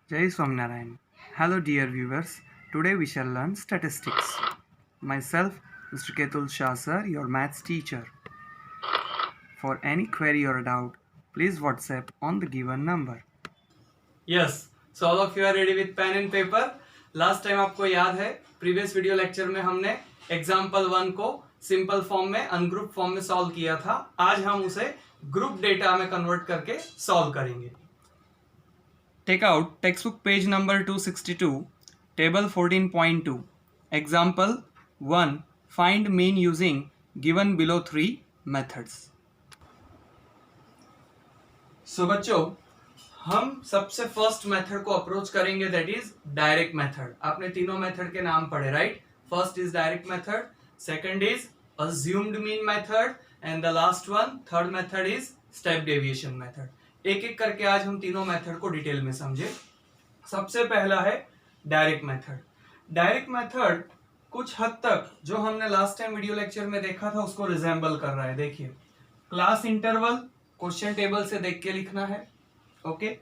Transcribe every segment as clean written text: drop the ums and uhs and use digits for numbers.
Jai Swaminarayan. Hello, dear viewers. Today we shall learn statistics. Myself, Mr. Ketul Shah sir, your maths teacher. For any query or doubt, please WhatsApp on the given number. Yes so all of you are ready with pen and paper. Last time आपको याद है previous video lecture में हमने example 1 को simple form में ungroup form में solve किया था। आज हम उसे ग्रुप डेटा में कन्वर्ट करके सॉल्व करेंगे। Take out text book page number 262, table 14.2, example 1, find mean using given below 3 methods. So बच्चों, हम सबसे फर्स्ट मेथड को अप्रोच करेंगे, दैट इज डायरेक्ट मेथड। आपने तीनों मेथड के नाम पढ़े, right? First is direct method, second is assumed mean method and the last one third method is step deviation method. एक एक करके आज हम तीनों मेथड को डिटेल में समझे। सबसे पहला है डायरेक्ट मेथड। डायरेक्ट मेथड कुछ हद तक जो हमने लास्ट टाइम वीडियो लेक्चर में देखा था उसको रिजेंबल कर रहा है। देखिए, क्लास इंटरवल क्वेश्चन टेबल से देख के लिखना है। ओके,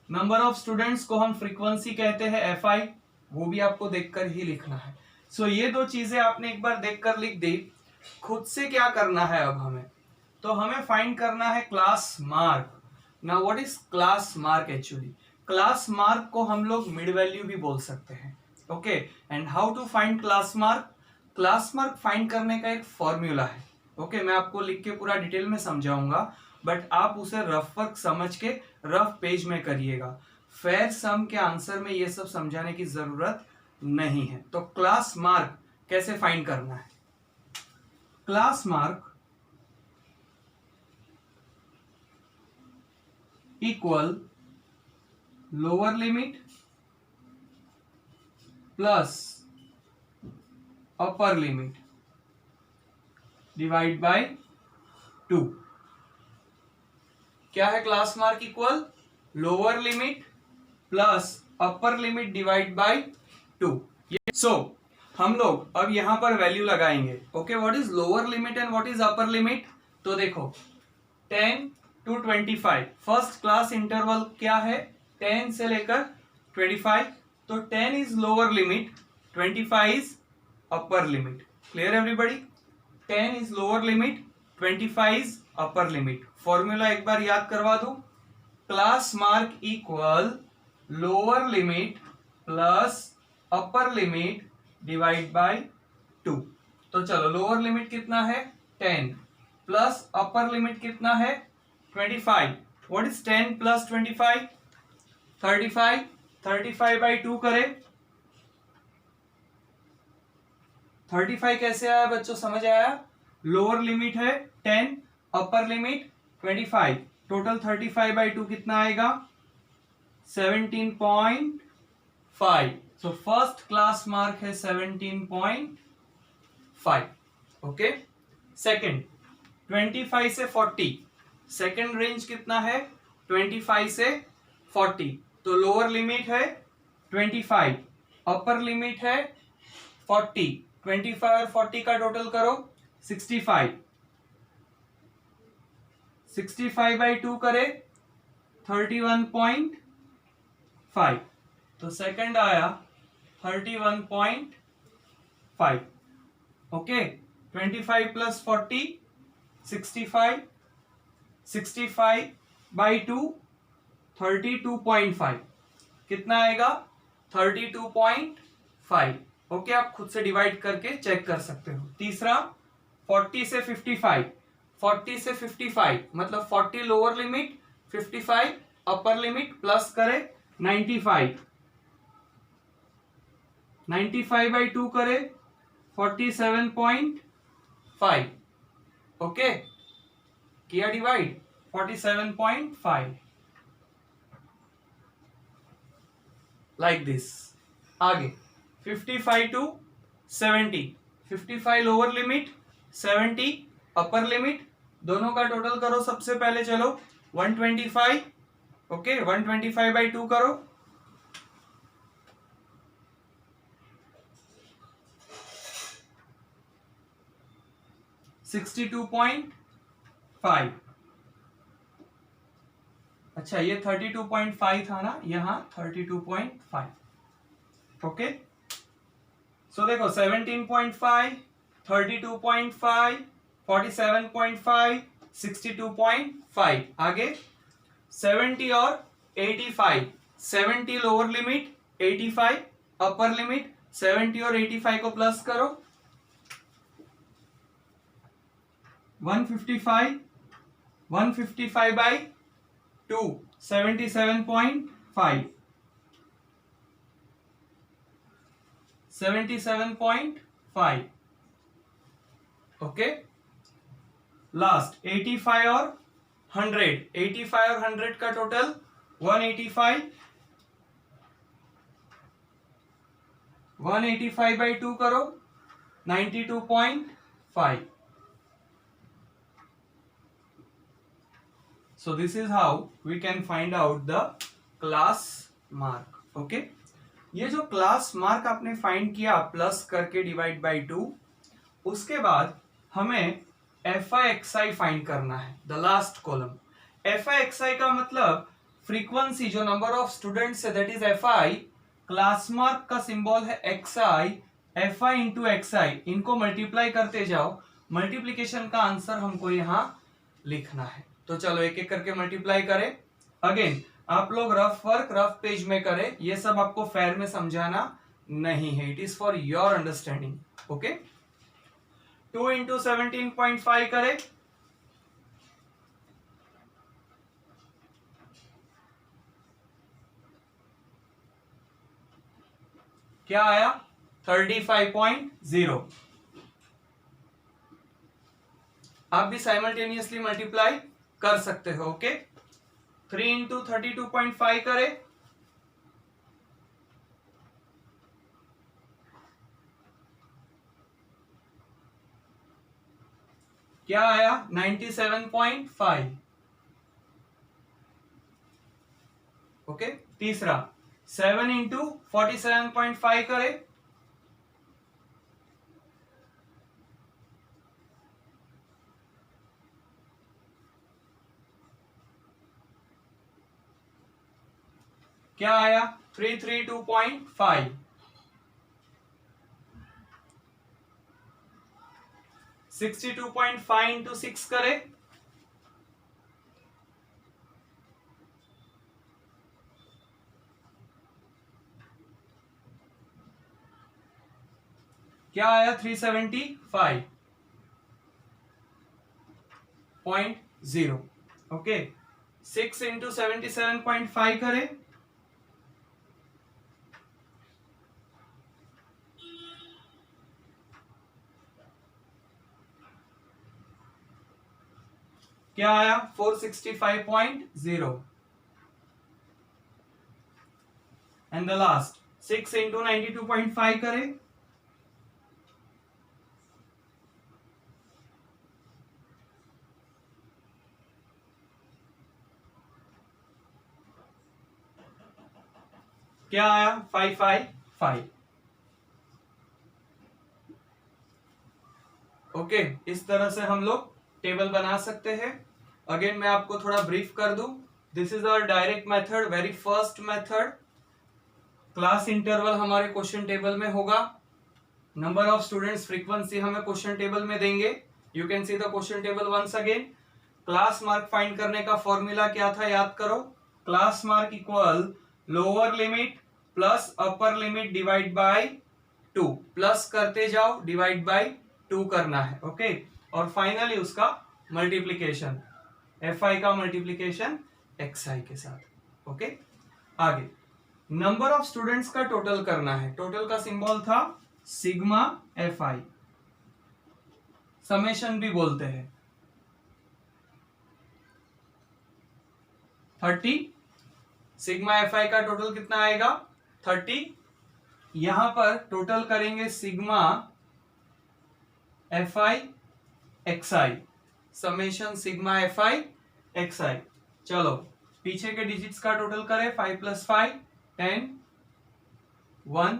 नंबर ऑफ स्टूडेंट्स को हम फ्रीक्वेंसी कहते हैं एफ आई, वो भी आपको देखकर ही लिखना है। सो ये दो चीजें आपने एक बार देखकर लिख दी। खुद से क्या करना है अब हमें? तो हमें फाइंड करना है class mark. Now what is class mark? Actually class mark को हम लोग मिड वैल्यू भी बोल सकते हैं। Okay, and how to find class mark? Class mark find करने का एक फॉर्मूला है। ओके, मैं आपको लिख के पूरा डिटेल में समझाऊंगा, बट आप उसे रफ वर्क समझ के रफ पेज में करिएगा। फेयर सम के आंसर में ये सब समझाने की जरूरत नहीं है। तो क्लास मार्क कैसे फाइंड करना है? Class mark equal lower limit plus upper limit divide by 2। क्या है class mark? Equal lower limit plus upper limit divide by 2। सो हम लोग अब यहां पर वैल्यू लगाएंगे। Okay, what is lower limit and what is upper limit? तो देखो, 10 to 25 फर्स्ट क्लास इंटरवल क्या है? 10 से लेकर 25। तो 10 is lower limit, 25 is upper limit. Clear everybody? 10 is lower limit, 25 is upper limit. Formula एक बार याद करवा दो। Class mark equal lower limit plus upper limit divide by 2। तो चलो, लोअर लिमिट कितना है? 10 प्लस अपर लिमिट कितना है? 25। What is 10 plus 25? 35। 35 बाई 2 करें। 35 कैसे आया बच्चों, समझ आया? लोअर लिमिट है 10, अपर लिमिट 25, टोटल 35 बाई 2 कितना आएगा? 17.5। सो फर्स्ट क्लास मार्क है 17.5। ओके, सेकंड 25 से 40, सेकंड रेंज कितना है? 25 से 40। तो लोअर लिमिट है 25, अपर लिमिट है 40। 25 और 40 का टोटल करो 65। 65 बाई 2 करे 31.5। तो सेकंड आया 31.5। Okay, 25 plus 40 65, 65 by 2 32.5। कितना आएगा? 32.5। ओके, आप खुद से डिवाइड करके चेक कर सकते हो। तीसरा 40 से 55, 40 से 55 मतलब 40 lower limit, 55 upper limit, plus करे 95। 95 बाई 2 करे 47.5। ओके, किया डिवाइड 47.5 लाइक दिस। आगे 55 to 70, 55 lower limit, 70 upper limit, दोनों का टोटल करो सबसे पहले। चलो 125। ओके, 125 बाई 2 करो 62.5। अच्छा ये 32.5 था ना, यहाँ 32.5. ओके, सो देखो 17.5, 32.5, 47.5, 62.5. आगे 70 और 85. 70 लोअर लिमिट, 85 अपर लिमिट. 70 और 85 को प्लस करो, 155. 155 बाई 2, 77.5. 77.5. ओके, लास्ट 85 और 100. 85 और 100 का टोटल 185. 185 बाई 2 करो, 92.5. So this is how we can find out the class mark. Okay, ये जो क्लास मार्क आपने फाइंड किया प्लस करके डिवाइड बाई 2, उसके बाद हमें F I X I find करना है, the last column. F I X I का मतलब फ्रीक्वेंसी, जो नंबर ऑफ स्टूडेंट्स है that is F I. Class mark का सिंबल है x I. F I into X I, इनको मल्टीप्लाई करते जाओ. मल्टीप्लीकेशन का आंसर हमको यहाँ लिखना है. तो चलो एक एक करके मल्टीप्लाई करें. अगेन आप लोग रफ वर्क रफ पेज में करें, ये सब आपको फेयर में समझाना नहीं है, it is for your understanding. Okay, 2 into 17.5 करें, क्या आया 35.0. आप भी साइमल्टेनियसली मल्टीप्लाई कर सकते हो. ओके, 3 इंटू 32.5 करें, क्या आया 97.5. ओके, तीसरा 7 इंटू 47.5 करें, क्या आया 332.5. 62.5 इंटू 6 करें, क्या आया 375.0. ओके, 6 इंटू 77.5 करें, क्या आया 465.0. एंड द लास्ट 6 इंटू 92.5 करें, क्या आया 555. ओके, इस तरह से हम लोग टेबल बना सकते हैं. अगेन मैं आपको थोड़ा ब्रीफ कर दूं. This is our direct method, very first method. Class interval हमारे क्वेश्चन टेबल में होगा. नंबर ऑफ स्टूडेंट्स, फ्रीक्वेंसी हमें क्वेश्चन टेबल में देंगे. You can see the question table once again. Class mark find करने का फॉर्मूला क्या था, याद करो. Class mark equal lower limit plus upper limit divide by 2. Plus करते जाओ, डिवाइड बाय 2 करना है. ओके, और फाइनली उसका मल्टीप्लीकेशन, एफ आई का मल्टीप्लीकेशन एक्स आई के साथ. ओके, आगे नंबर ऑफ स्टूडेंट्स का टोटल करना है. टोटल का सिंबल था सिग्मा एफ आई, समेशन भी बोलते हैं. 30. सिग्मा एफ आई का टोटल कितना आएगा 30. यहां पर टोटल करेंगे sigma F I X I, summation sigma F I X I. चलो पीछे के डिजिट्स का टोटल करें. 5 + 5 10, 1,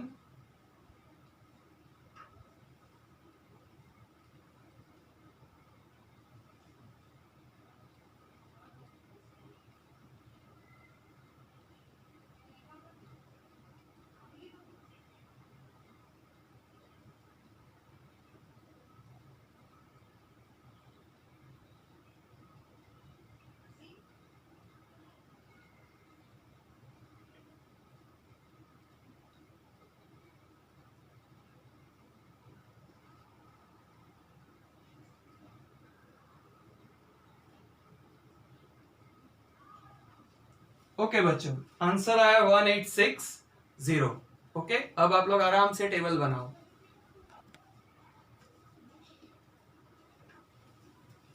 ओके बच्चों, आंसर आया 1860। ओके, अब आप लोग आराम से टेबल बनाओ।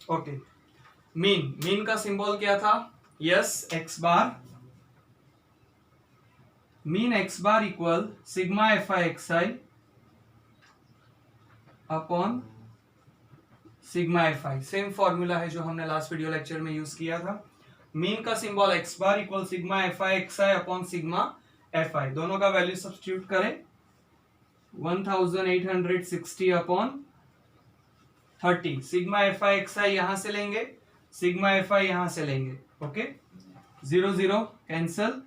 ओके, मीन का सिंबल क्या था? Yes, X bar. Mean X bar equal sigma F I X I upon sigma F I. Same formula है जो हमने लास्ट वीडियो लेक्चर में यूज किया था। मीन का symbol X bar equal sigma F I X I upon sigma F I. दोनों का value substitute करें, 1860 upon 30। Sigma F I X I यहां से लेंगे, सिग्मा एफ आई यहां से लेंगे। ओके, 0 0 कैंसल,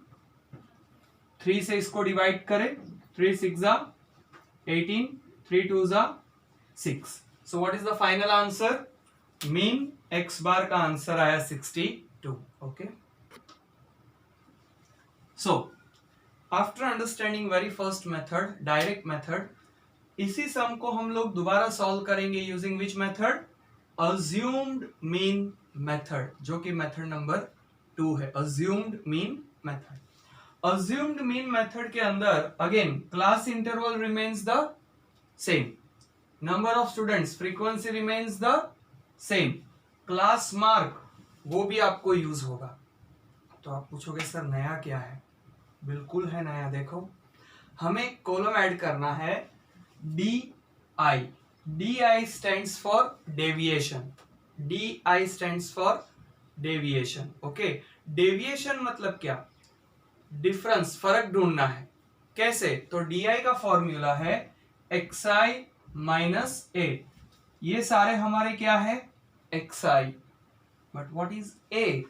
3 से इसको डिवाइड करें, 3 6 जा 18, 3 2 जा 6। So what is the final answer? Mean X bar का आंसर आया 62। Okay, so after understanding very first method, direct method, इसी सम को हम लोग दोबारा सॉल्व करेंगे using which method? Assumed mean method, जो कि मेथड नंबर 2 है, assumed mean method. Assumed mean method के अंदर again class interval remains the same, number of students, frequency remains the same, class mark वो भी आपको यूज होगा। तो आप पूछोगे सर नया क्या है? बिल्कुल है नया। देखो, हमें कॉलम ऐड करना है D I. D I stands for deviation, D I stands for deviation. Okay, deviation मतलब क्या? डिफरेंस, फर्क ढूंढना है। कैसे? तो डी आई का फॉर्मूला है एक्स आई माइनस ए। ये सारे हमारे क्या है? X i. But what is A?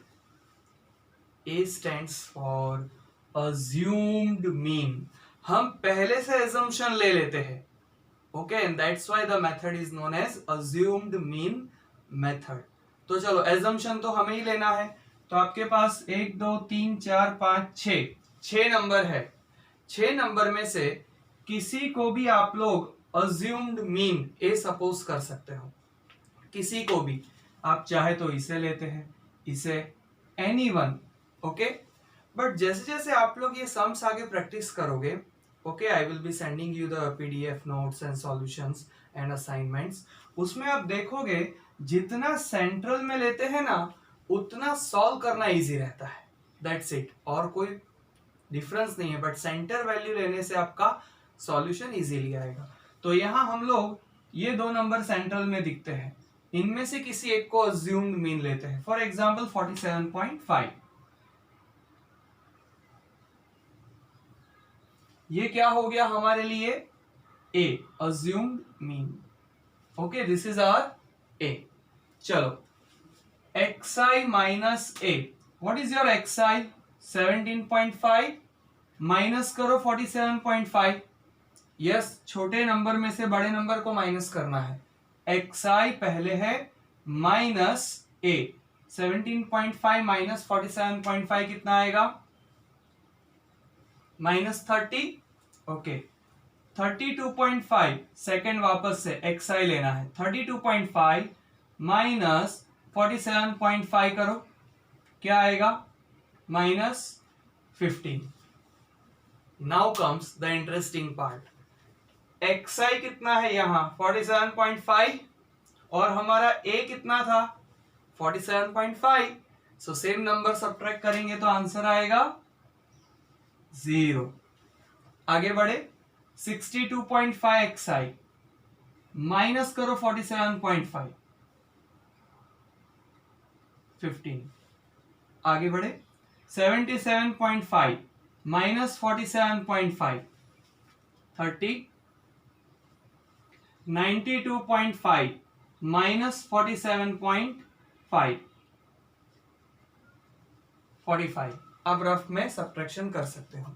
A stands for assumed mean. हम पहले से assumption ले लेते हैं। Okay, and that's why the method is known as assumed mean method. तो चलो, assumption तो हमें ही लेना है। तो आपके पास 1 2 3 4 5 6 नंबर है। 6 नंबर में से किसी को भी आप लोग अज्यूम्ड मीन ए सपोज कर सकते हो, किसी को भी। आप चाहे तो इसे लेते हैं, इसे, एनीवन। ओके, बट जैसे जैसे आप लोग ये सम्स आगे प्रैक्टिस करोगे, okay, I will be sending you the PDF notes and solutions and assignments. उसमें आप देखोगे जितना सेंट्रल में लेते हैं ना, उतना सॉल्व करना इजी रहता है। दैट्स इट, और कोई डिफरेंस नहीं है। बट सेंटर वैल्यू लेने से आपका सॉल्यूशन इजीली आएगा। तो यहां हम लोग ये 2 नंबर सेंट्रल में दिखते हैं, इनमें से किसी एक को अज्यूम्ड मीन लेते हैं। फॉर एग्जांपल 47.5, ये क्या हो गया हमारे लिए? A, assumed mean. Okay, this is our A. चलो, X I minus A, what is your X I? 17.5 minus करो 47.5। यस, छोटे नंबर में से बड़े नंबर को माइनस करना है। एक्स आई पहले है माइनस ए, 17.5 माइनस 47.5 कितना आएगा? -30। ओके, 32.5 सेकेंड वापस से एक्स आई लेना है। 32.5 माइनस 47.5 करो, क्या आएगा? -15। Now comes the interesting part. X I कितना है यहां? 47.5, और हमारा ए कितना था? 47.5। सो सेम नंबर सब्ट्रैक्ट करेंगे तो आंसर आएगा 0। आगे बढ़े, 62.5 एक्स आई माइनस करो 47.5, 15। आगे बढ़े, 77.5 माइनस 47.5, 30। 92.5 माइनस 47.5, 45। अब रफ में सब्ट्रैक्शन कर सकते हो।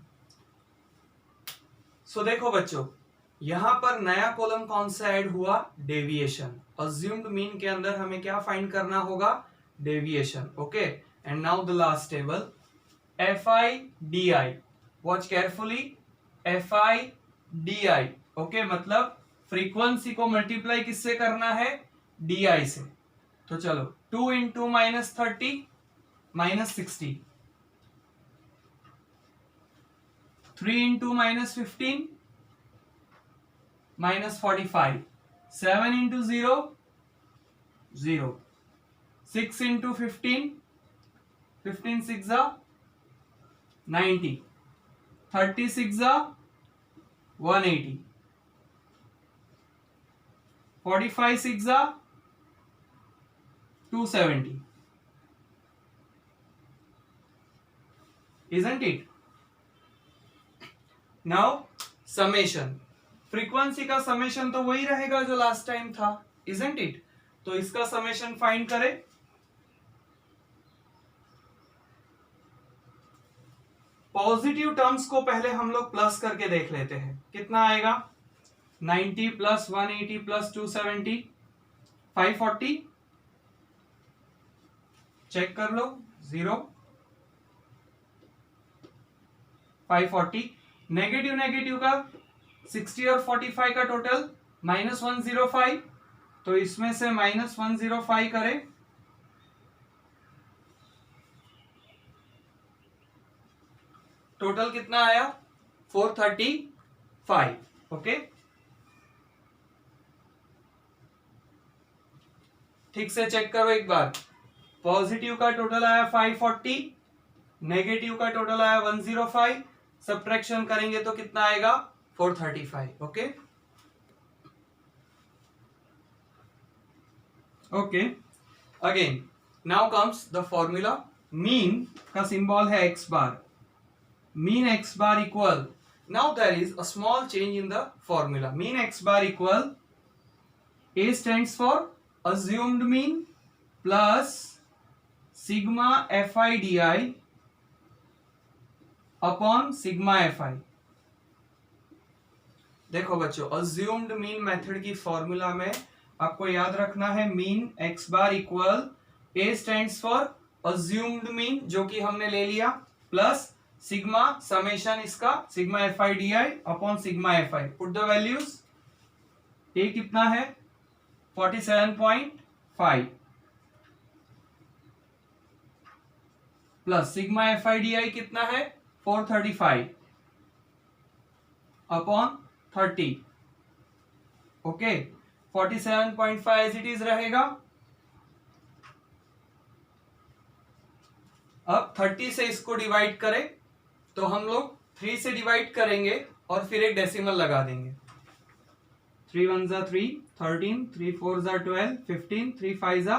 सो देखो बच्चों, यहां पर नया कॉलम कौन सा ऐड हुआ? डेविएशन। अज्यूम्ड मीन के अंदर हमें क्या फाइंड करना होगा? Deviation. Okay, and now the last table, F I D I. Watch carefully, F I D I. Okay, मतलब फ्रीक्वेंसी को मल्टीप्लाई किससे करना है? डी आई से। तो चलो, 2 into -30 -60, 3 into -15 -45, 7 into 0 0, 6 into 15 15 6 90, 36 180, 45 6 270, isn't it? Now summation, frequency का summation तो वही रहेगा जो लास्ट टाइम था, isn't it? तो इसका समेशन फाइंड करें। पॉजिटिव टर्म्स को पहले हम लोग प्लस करके देख लेते हैं, कितना आएगा? 90 प्लस 180 प्लस 270 540, चेक कर लो, 0 540। नेगेटिव नेगेटिव का 60 और 45 का टोटल -105, तो इसमें से -105 करें, टोटल कितना आया? 435। ओके, ठीक से चेक करो एक बार। पॉजिटिव का टोटल आया 540, नेगेटिव का टोटल आया 105, सब्ट्रैक्शन करेंगे तो कितना आएगा? 435। Okay okay, again now comes the formula. Mean का सिंबल है x bar, mean x bar equal, now there is a small change in the formula, mean x bar equal, A stands for assumed mean plus sigma fi di upon sigma fi। देखो बच्चों, assumed mean method की formula में आपको याद रखना है mean x bar equal A stands for assumed mean जो कि हमने ले लिया, प्लस सिग्मा समेशन इसका sigma F I D I upon sigma F I. Put the values, A कितना है? 47.5 plus sigma F I D I कितना है? 435 upon 30। Okay, 47.5 as it is रहेगा। अब 30 से इसको डिवाइड करें तो हम लोग 3 से डिवाइड करेंगे और फिर एक डेसिमल लगा देंगे। 3 1 जा 3, 13, 3 4 जा 12, 15, 3 5 जा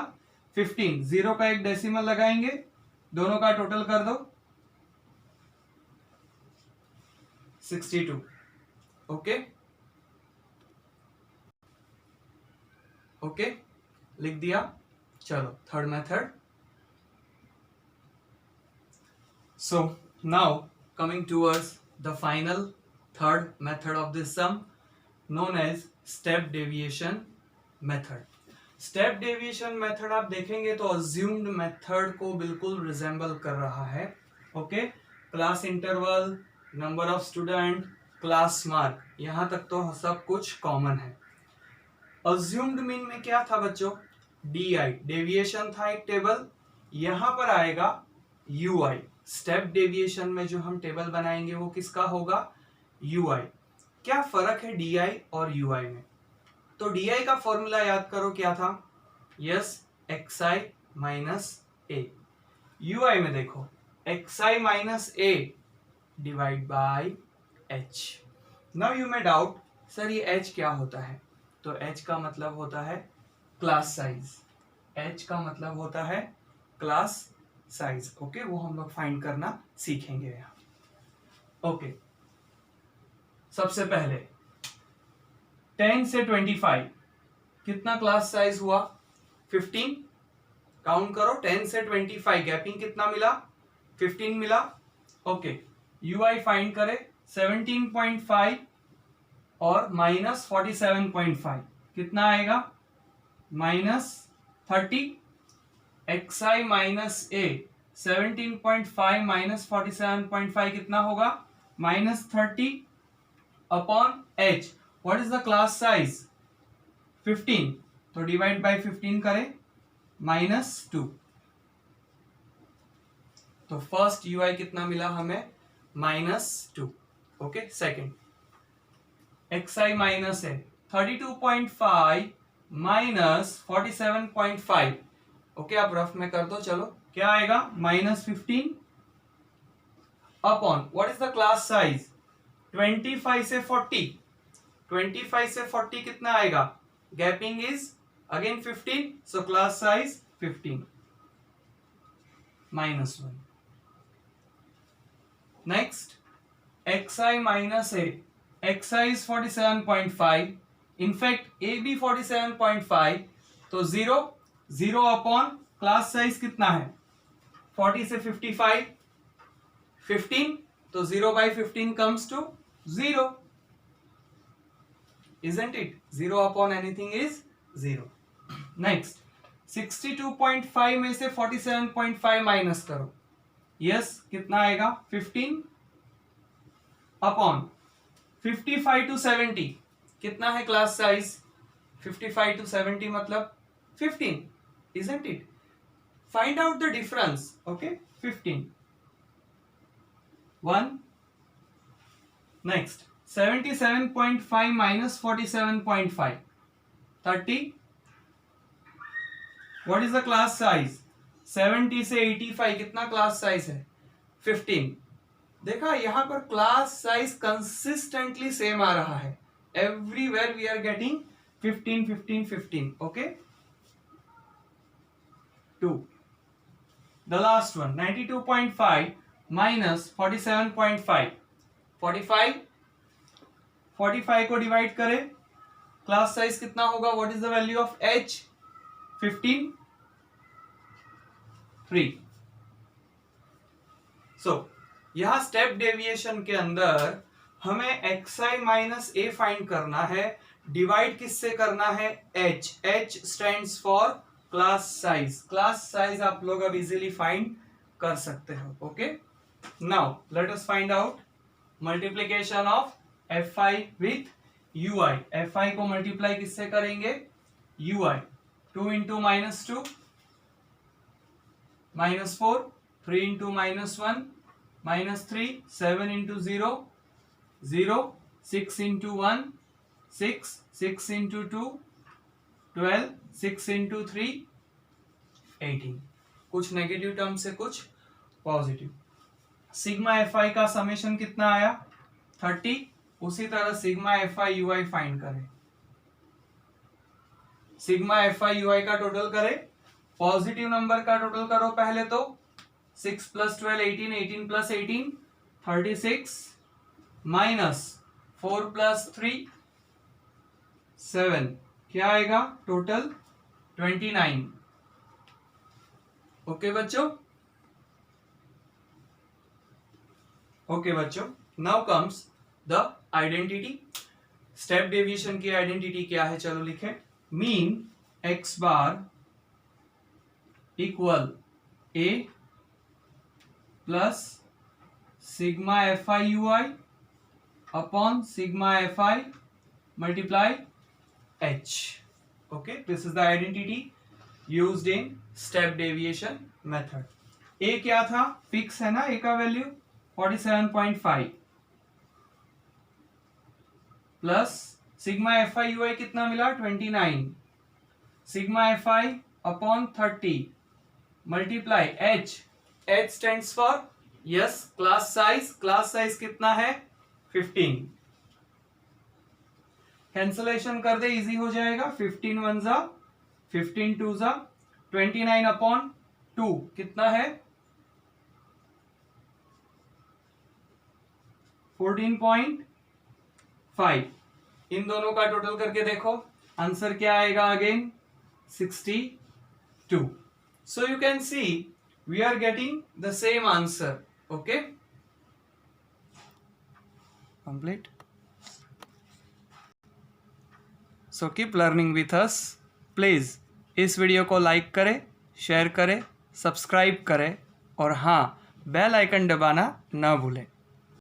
15, 0 का एक डेसिमल लगाएंगे, दोनों का टोटल कर दो 62। ओके ओके, लिख दिया। चलो third method. So now coming towards the final third method of this sum known as step deviation method. Step deviation method आप देखेंगे तो assumed method को बिल्कुल resemble कर रहा है। Okay, class interval, number of student, class mark, यहाँ तक तो सब कुछ कॉमन है। assumed mean में क्या था बच्चों? DI डेविएशन था एक टेबल, यहाँ पर आएगा UI। स्टेप डेविएशन में जो हम टेबल बनाएंगे वो किसका होगा? UI। क्या फर्क है DI और UI में? तो DI का फॉर्मूला याद करो, क्या था? Yes, XI minus A। UI में देखो XI minus A divide by H। Now you may doubt, sir ये H क्या होता है? तो H का मतलब होता है क्लास साइज। H का मतलब होता है क्लास साइज। ओके, वो हम लोग फाइंड करना सीखेंगे यहाँ। ओके, सबसे पहले 10 से 25 कितना क्लास साइज हुआ? 15। काउंट करो, 10 से 25 गैपिंग कितना मिला? 15 मिला। ओके, यूआई फाइंड करे, 17.5 और माइनस 47.5 कितना आएगा? -30। XI माइनस A 17.5 माइनस 47.5 कितना होगा? -30 upon H। What is the class size? 15, तो डिवाइड बाय 15 करें, -2। तो फर्स्ट UI कितना मिला हमें? -2। ओके सेकंड xi माइनस है 32.5 माइनस 47.5. ओके आप रफ में कर दो. चलो क्या आएगा -15 upon what is the class size 25 से 40. 25 से 40 कितना आएगा? Gapping is again 15, so class size 15 -1. Next xi minus है xi is 47.5. इनफैक्ट a भी 47.5, तो 0 अपॉन क्लास साइज कितना है 40 से 55 15, तो 0/15 comes to 0, isn't it? 0 upon anything is 0. Next 62.5 में से 47.5 माइनस करो. यस कितना आएगा 15 अपॉन 55 to 70. कितना है क्लास साइज 55 to 70 मतलब 15, isn't it? Find out the difference. Okay, 15 1. Next 77.5 minus 47.5 30. What is the class size 70 से 85 कितना क्लास साइज है 15. देखा यहां पर क्लास साइज कंसिस्टेंटली सेम आ रहा है. Everywhere we are getting 15 15 15. Okay 2. The last one 92.5 minus 47.5. 45 को डिवाइड करें, क्लास साइज कितना होगा? What is the value of h 15 3. सो यहां स्टेप डेविएशन के अंदर हमें xi माइनस a फाइंड करना है. डिवाइड किससे करना है? h stands for class size. Class size आप लोग अब इजीली फाइंड कर सकते हो. Okay now let us find out multiplication of fi with ui. fi को मल्टीप्लाई किससे करेंगे? ui. 2 into -2 -4, 3 into -1 -3, 7 into 0 0, 6 into 1 6, 6 into 2 12, 6 into 3 18. कुछ नेगेटिव टर्म से कुछ पॉजिटिव. सिग्मा fi का समेशन कितना आया 30. उसी तरह सिग्मा fi ui फाइंड करें. सिग्मा fi ui का टोटल करें. पॉजिटिव नंबर का टोटल करो पहले तो 6 + 12 18, 18 + 18 36 माइनस 4 + 3 7. क्या आएगा टोटल 29. ओके बच्चों. ओके बच्चों, now comes the identity. Step deviation की आइडेंटिटी क्या है? चलो लिखें. Mean x bar equal a plus sigma fi ui upon sigma fi multiply h. Okay, this is the identity used in step deviation method. a क्या था? Fix है ना a का value 47.5 plus sigma fi ui कितना मिला 29. Sigma fi upon 30 multiply h. h stands for yes class size. Class size कितना है 15. Cancellation कर दे, इजी हो जाएगा. 15 1 जा 15 2 जा 29 अपॉन 2 कितना है 14.5. इन दोनों का टोटल करके देखो, आंसर क्या आएगा? Again 62. So you can see we are getting the same answer. Okay complete. So keep learning with us. Please इस वीडियो को लाइक करें, शेयर करें, सब्सक्राइब करें और हाँ बेल आइकन दबाना ना भूलें.